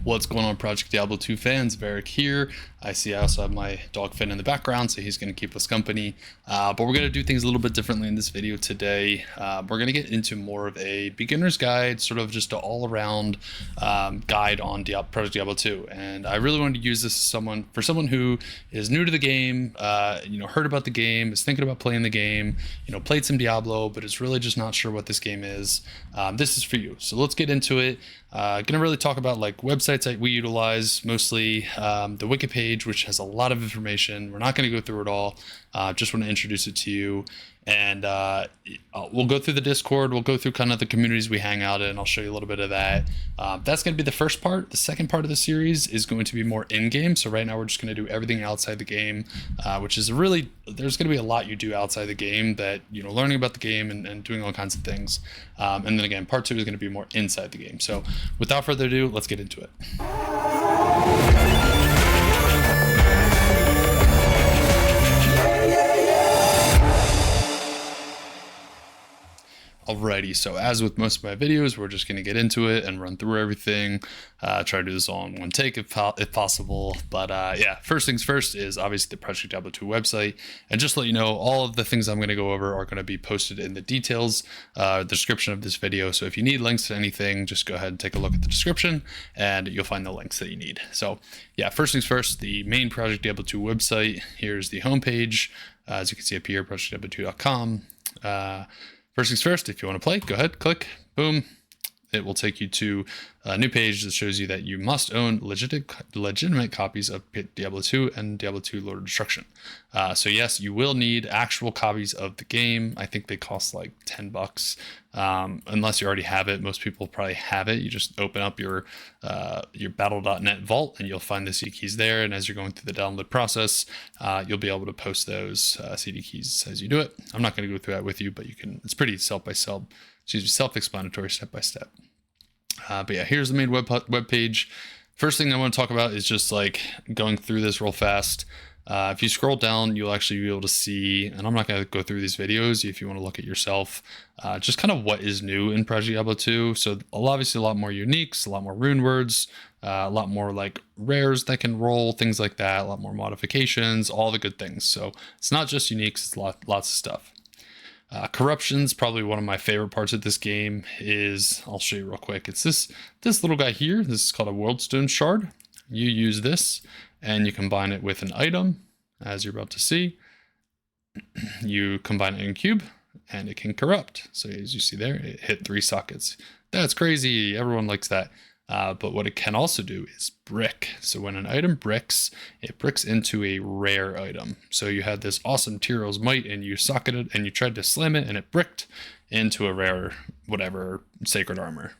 What's going on, Project Diablo 2 fans? Varric here. I also have my dog Finn in the background, so he's going to keep us company. But we're going to do things a little bit differently in this video today. We're going to get into more of a beginner's guide, sort of just an all-around guide on Project Diablo 2. And I really wanted to use this for someone who is new to the game, heard about the game, is thinking about playing the game, played some Diablo, but is really just not sure what this game is. This is for you. So let's get into it. Gonna really talk about like websites that we utilize, mostly the Wiki page, which has a lot of information. We're not going to go through it all. Just want to introduce it to you, and we'll go through the Discord. We'll go through kind of the communities we hang out in. I'll show you a little bit of that. That's going to be the first part. The second part of the series is going to be more in-game. So right now we're just going to do everything outside the game, which is really, there's going to be a lot you do outside the game that, learning about the game and doing all kinds of things. And then again, part 2 is going to be more inside the game. So without further ado, let's get into it. Alrighty, so as with most of my videos, we're just going to get into it and run through everything. Try to do this all in one take if possible. But yeah, first things first is obviously the Project Diablo 2 website. And just to let you know, all of the things I'm going to go over are going to be posted in the details, description of this video. So if you need links to anything, just go ahead and take a look at the description and you'll find the links that you need. So yeah, first things first, the main Project Diablo 2 website. Here's the homepage. As you can see up here, projectdiablo2.com. First things first, if you want to play, go ahead, click, boom. It will take you to a new page that shows you that you must own legitimate copies of Diablo 2 and Diablo 2 Lord of Destruction. So yes, you will need actual copies of the game. I think they cost like $10. Unless you already have it, most people probably have it. You just open up your battle.net vault and you'll find the CD keys there. And as you're going through the download process, you'll be able to post those CD keys as you do it. I'm not going to go through that with you, but you can. It's pretty self-explanatory, step by step. But yeah, here's the main web page. First thing I want to talk about is just like going through this real fast. If you scroll down, you'll actually be able to see, and I'm not going to go through these videos if you want to look at yourself, just kind of what is new in Project Diablo 2. So obviously a lot more uniques, a lot more rune words, a lot more like rares that can roll, things like that, a lot more modifications, all the good things. So it's not just uniques, it's lots of stuff. Corruption's probably one of my favorite parts of this game. I'll show you real quick. It's this little guy here. This is called a Worldstone Shard. You use this and you combine it with an item, as you're about to see. You combine it in cube and it can corrupt. So as you see there, it hit 3 sockets. That's crazy. Everyone likes that. But what it can also do is brick. So when an item bricks, it bricks into a rare item. So you had this awesome Tyro's Might and you socketed and you tried to slam it and it bricked into a rare, whatever, sacred armor.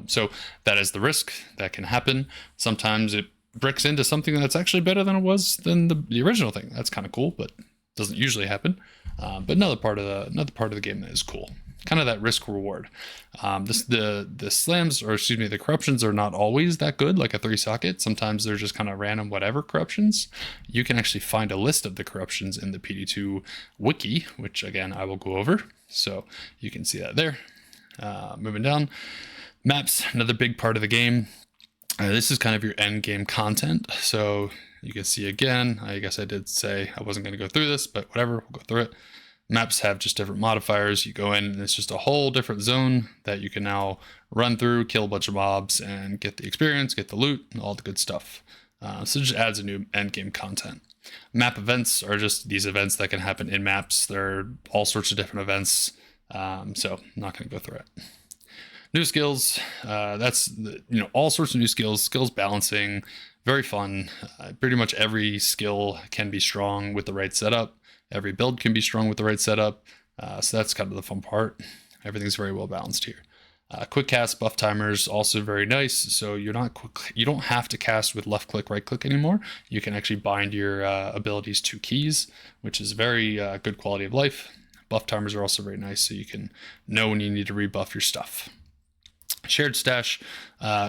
So that is the risk that can happen. Sometimes it bricks into something that's actually better than it was than the original thing. That's kind of cool, but doesn't usually happen. But another part of the game that is cool. Kind of that risk reward. The slams, or excuse me, the corruptions are not always that good, like a 3 socket. Sometimes they're just kind of random whatever corruptions. You can actually find a list of the corruptions in the PD2 Wiki, which again I will go over. So you can see that there. Moving down, maps, another big part of the game. This is kind of your end game content. So you can see again, I guess I did say I wasn't going to go through this, but whatever, we'll go through it. Maps have just different modifiers. You go in and it's just a whole different zone that you can now run through, kill a bunch of mobs and get the experience, get the loot, and all the good stuff. So it just adds a new end game content. Map events are just these events that can happen in maps. There are all sorts of different events. So I'm not going to go through it. New skills, that's all sorts of new skills balancing, very fun. Pretty much every skill can be strong with the right setup. Every build can be strong with the right setup. So that's kind of the fun part. Everything's very well balanced here. Quick cast buff timers, also very nice. So you don't have to cast with left click, right click anymore. You can actually bind your abilities to keys, which is very good quality of life. Buff timers are also very nice, so you can know when you need to rebuff your stuff. Shared stash,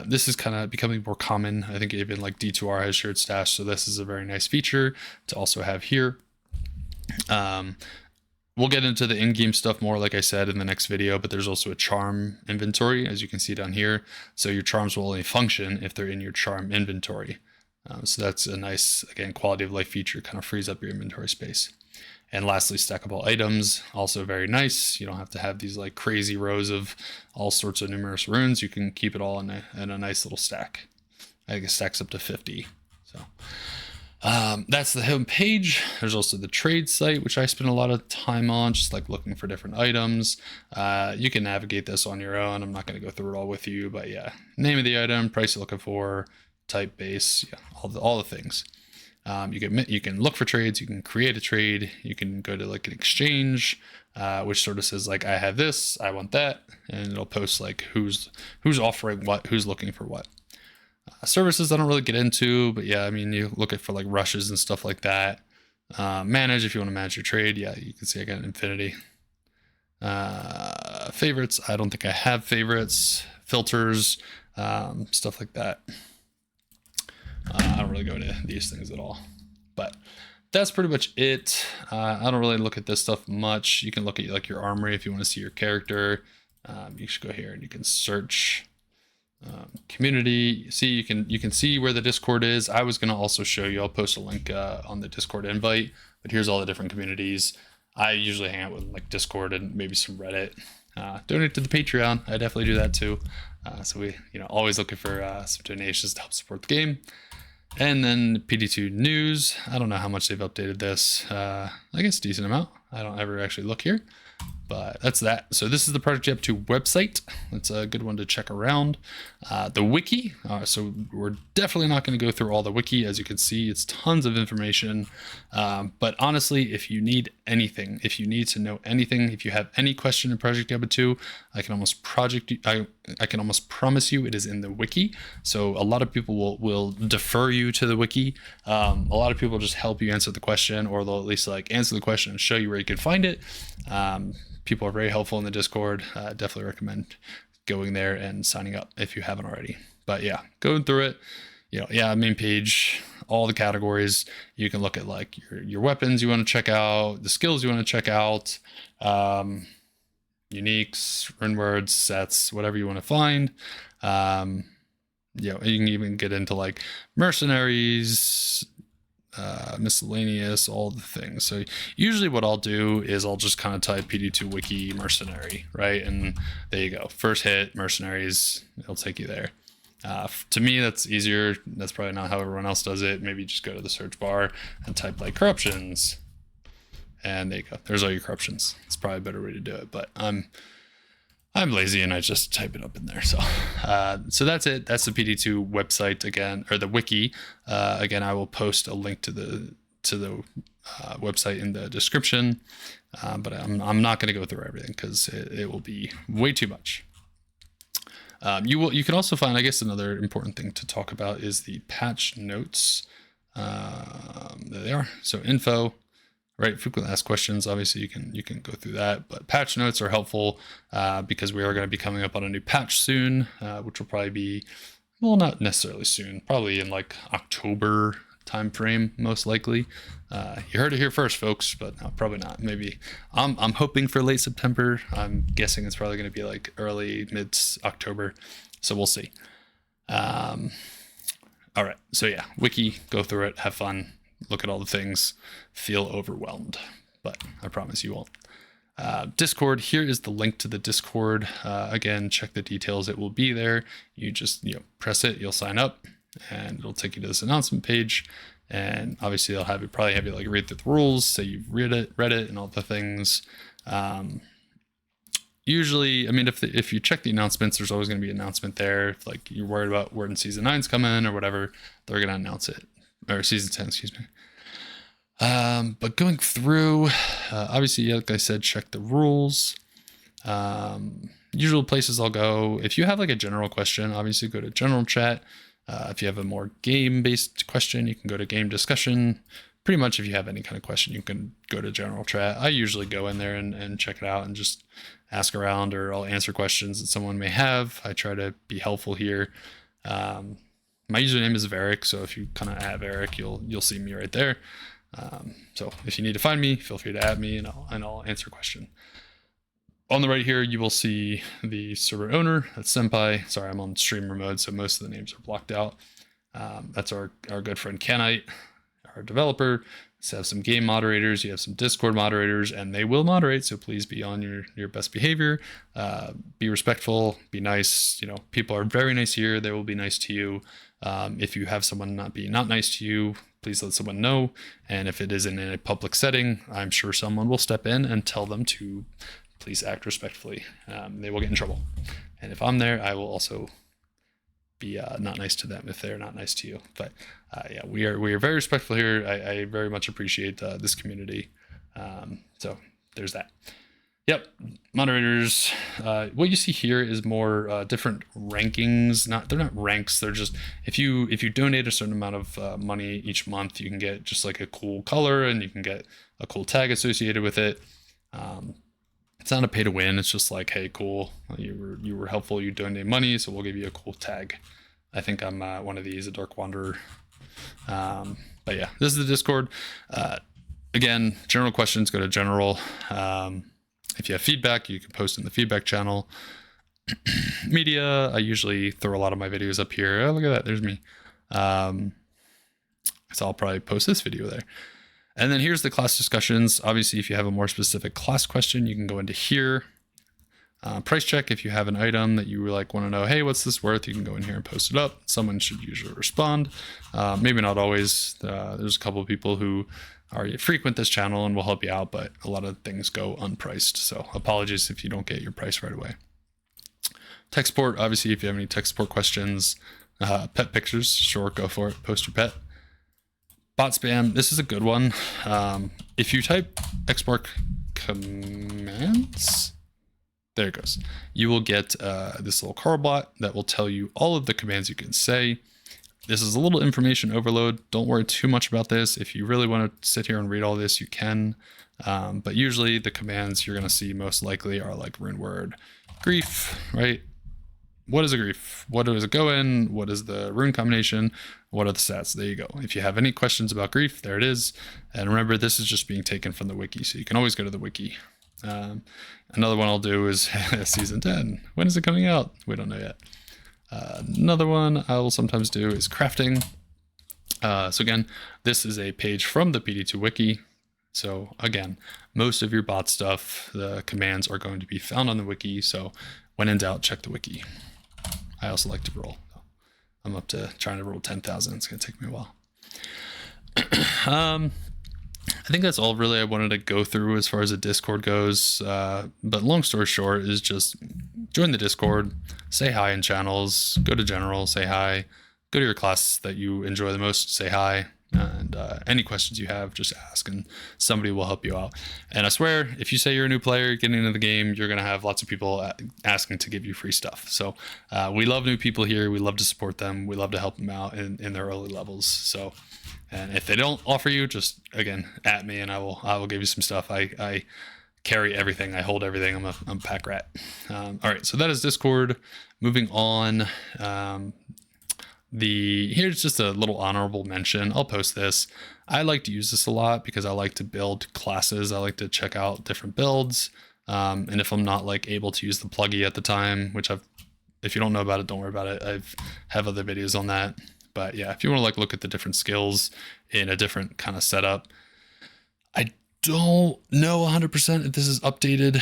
this is kind of becoming more common. I think even like D2R has shared stash, so this is a very nice feature to also have here. We'll get into the in-game stuff more, like I said, in the next video, but there's also a charm inventory, as you can see down here. So your charms will only function if they're in your charm inventory. So that's a nice, again, quality of life feature, kind of frees up your inventory space. And lastly, stackable items, also very nice. You don't have to have these like crazy rows of all sorts of numerous runes. You can keep it all in a nice little stack. I think it stacks up to 50. So that's the home page. There's also the trade site, which I spend a lot of time on, just like looking for different items. You can navigate this on your own. I'm not going to go through it all with you, but yeah, name of the item, price you're looking for, type, base, yeah, all the things. You can look for trades, you can create a trade, you can go to like an exchange, which sort of says like, I have this, I want that, and it'll post like who's offering what, who's looking for what. Services I don't really get into, but yeah, I mean, you look at for like rushes and stuff like that. Manage, if you want to manage your trade, yeah, you can see I got an infinity. Favorites, I don't think I have favorites. Filters, stuff like that. I don't really go into these things at all, but that's pretty much it. I don't really look at this stuff much. You can look at like your armory if you want to see your character. You should go here and you can search community. See, you can see where the Discord is. I was going to also show you, I'll post a link on the Discord invite, but here's all the different communities. I usually hang out with like Discord and maybe some Reddit. Donate to the Patreon. I definitely do that too. So we, always looking for some donations to help support the game. And then PD2 news. I don't know how much they've updated this. I guess a decent amount. I don't ever actually look here, but that's that. So this is the Project Diablo 2 website. That's a good one to check around. The wiki. So we're definitely not going to go through all the wiki. As you can see, it's tons of information. But honestly, if you need anything, if you need to know anything, if you have any question in Project Diablo 2, I can almost promise you it is in the wiki. So a lot of people will defer you to the wiki. A lot of people just help you answer the question, or they'll at least like answer the question and show you where you can find it. People are very helpful in the Discord. Definitely recommend going there and signing up if you haven't already. But yeah, going through it, main page, all the categories. You can look at like your weapons you want to check out, the skills you want to check out, uniques, rune words, sets, whatever you want to find. You can even get into like mercenaries, miscellaneous, all the things. So usually what I'll do is I'll just kind of type PD2 Wiki mercenary, right? And there you go. First hit, mercenaries, it'll take you there. To me, that's easier. That's probably not how everyone else does it. Maybe just go to the search bar and type like corruptions. And there you go. There's all your corruptions. It's probably a better way to do it, but I'm lazy and I just type it up in there. So that's it. That's the PD2 website again, or the wiki. Again, I will post a link to the website in the description. But I'm not going to go through everything because it will be way too much. You can also find, I guess, another important thing to talk about is the patch notes. There they are. So info. Right, frequently asked questions. Obviously, you can go through that, but patch notes are helpful because we are going to be coming up on a new patch soon, which will probably be, well, not necessarily soon, probably in like October time frame, most likely. You heard it here first, folks, but no, probably not. Maybe I'm hoping for late September. I'm guessing it's probably going to be like early mid October, so we'll see. All right, so yeah, wiki, go through it, have fun. Look at all the things, feel overwhelmed, but I promise you won't. Discord, here is the link to the Discord. Again, check the details. It will be there. You just press it, you'll sign up, and it'll take you to this announcement page. And obviously, they'll probably have you like read through the rules, say you've read it, and all the things. Usually, I mean, if you check the announcements, there's always going to be an announcement there. If like you're worried about when season 9's coming or whatever, they're going to announce it. Or season 10, excuse me. But going through, obviously, like I said, check the rules. Usual places I'll go. If you have like a general question, obviously go to general chat. If you have a more game-based question, you can go to game discussion. Pretty much if you have any kind of question, you can go to general chat. I usually go in there and check it out and just ask around, or I'll answer questions that someone may have. I try to be helpful here. My username is Varick, so if you kind of add Varick, you'll see me right there. So if you need to find me, feel free to add me and I'll answer a question. On the right here, you will see the server owner. That's Senpai. Sorry, I'm on streamer mode, so most of the names are blocked out. That's our good friend Canite, our developer. So have some game moderators, you have some Discord moderators, and they will moderate, so please be on your best behavior. Be respectful, be nice. People are very nice here. They will be nice to you. If you have someone not nice to you, please let someone know. And if it is in a public setting, I'm sure someone will step in and tell them to please act respectfully. They will get in trouble. And if I'm there, I will also be not nice to them if they're not nice to you. But yeah, we are very respectful here. I very much appreciate this community. So there's that. Yep, moderators. What you see here is more different rankings. They're not ranks. They're just if you donate a certain amount of money each month, you can get just like a cool color and you can get a cool tag associated with it. It's not a pay to win. It's just like, hey, cool, you were helpful. You donated money, so we'll give you a cool tag. I think I'm one of these, a Dark Wanderer. But yeah, this is the Discord. Again, general questions, go to general. If you have feedback, you can post in the feedback channel. Media, I usually throw a lot of my videos up here. Oh, look at that, there's me. So I'll probably post this video there. And then here's the class discussions. Obviously, if you have a more specific class question, you can go into here. Price check, if you have an item that you want to know, hey, what's this worth? You can go in here and post it up. Someone should usually respond. Maybe not always. There's a couple of people who frequent this channel and will help you out, but a lot of things go unpriced. So apologies if you don't get your price right away. Tech support, obviously, if you have any tech support questions. Pet pictures, sure, go for it. Post your pet. Bot spam, this is a good one. If you type export commands, there it goes. You will get this little car bot that will tell you all of the commands you can say. This is a little information overload. Don't worry too much about this. If you really want to sit here and read all this, you can. But usually the commands you're going to see most likely are like rune word grief, right? What is a grief? What does it go in? What is the rune combination? What are the stats? There you go. If you have any questions about grief, there it is. And remember, this is just being taken from the wiki, so you can always go to the wiki. Another one I'll do is season 10. When is it coming out? We don't know yet. Another one I will sometimes do is crafting. So again, this is a page from the PD2 Wiki. So again, most of your bot stuff, the commands are going to be found on the wiki. So when in doubt, check the wiki. I also like to roll. I'm up to trying to roll 10,000. It's going to take me a while. I think that's all really I wanted to go through as far as the Discord goes. But long story short is just join the Discord, say hi in channels, go to general, say hi, go to your class that you enjoy the most, say hi. And any questions you have, just ask and somebody will help you out. And I swear, if you say you're a new player getting into the game, you're going to have lots of people asking to give you free stuff. So we love new people here. We love to support them. We love to help them out in their early levels. So, and if they don't offer you, just again, at me and I will give you some stuff. I carry everything. I hold everything. I'm a pack rat. All right. So that is Discord. Moving on. Here's just a little honorable mention. I'll post this. I like to use this a lot because I like to build classes. I like to check out different builds. And if I'm not able to use the plugin at the time, which if you don't know about it, don't worry about it. I have other videos on that. But yeah, if you want to look at the different skills in a different kind of setup, I don't know 100% if this is updated.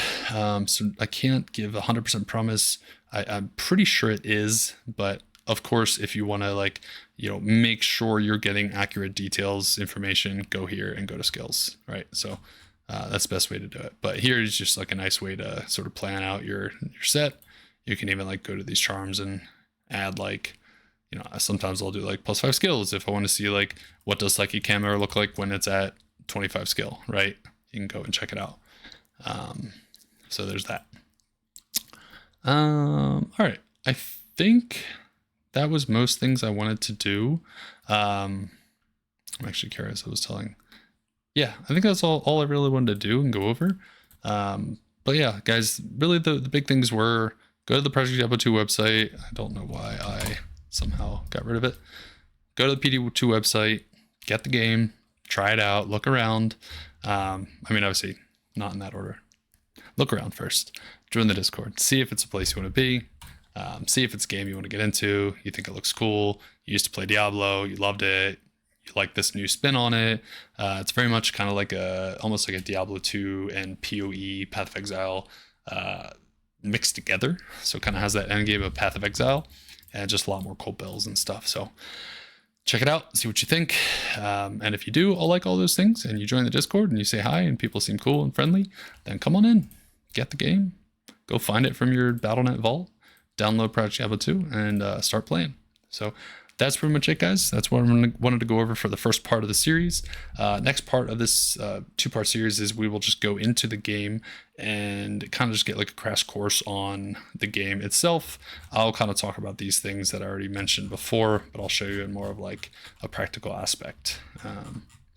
So I can't give 100% promise. I'm pretty sure it is, but of course, if you want to make sure you're getting accurate details, information, go here and go to skills, right? So that's the best way to do it. But here is just a nice way to sort of plan out your set. You can even go to these charms and add sometimes I'll do +5 skills if I want to see what does Psychic Camera look like when it's at 25 skill, right? You can go and check it out. So there's that. All right, I think that was most things I wanted to do. I'm actually curious. Yeah, I think that's all I really wanted to do and go over. But yeah, guys, really the big things were go to the Project Diablo 2 website. I don't know why I somehow got rid of it. Go to the PD2 website, get the game, try it out, look around. I mean, obviously not in that order. Look around first, join the Discord, see if it's a place you want to be, see if it's a game you want to get into, you think it looks cool, you used to play Diablo, you loved it, you like this new spin on it. It's very much kind of like almost like a Diablo 2 and PoE, Path of Exile, mixed together. So it kind of has that end game of Path of Exile and just a lot more cool builds and stuff. So check it out, see what you think. And if you do all like all those things and you join the Discord and you say hi and people seem cool and friendly, then come on in, get the game, go find it from your Battle.net vault, download Project Diablo 2 and start playing. So that's pretty much it, guys. That's what I wanted to go over for the first part of the series. Next part of this two-part series is we will just go into the game and kind of just get like a crash course on the game itself. I'll kind of talk about these things that I already mentioned before, but I'll show you in more of like a practical aspect.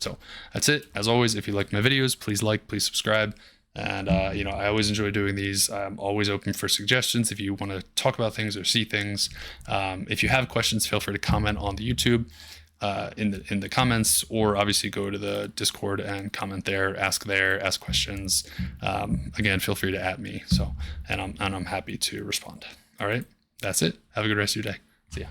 So that's it. As always, if you like my videos, please like, please subscribe. And, you know, I always enjoy doing these. I'm always open for suggestions if you want to talk about things or see things. If you have questions, feel free to comment on the YouTube in the comments, or obviously go to the Discord and comment there, ask questions. Again, feel free to @me. So, and I'm happy to respond. All right, that's it. Have a good rest of your day. See ya.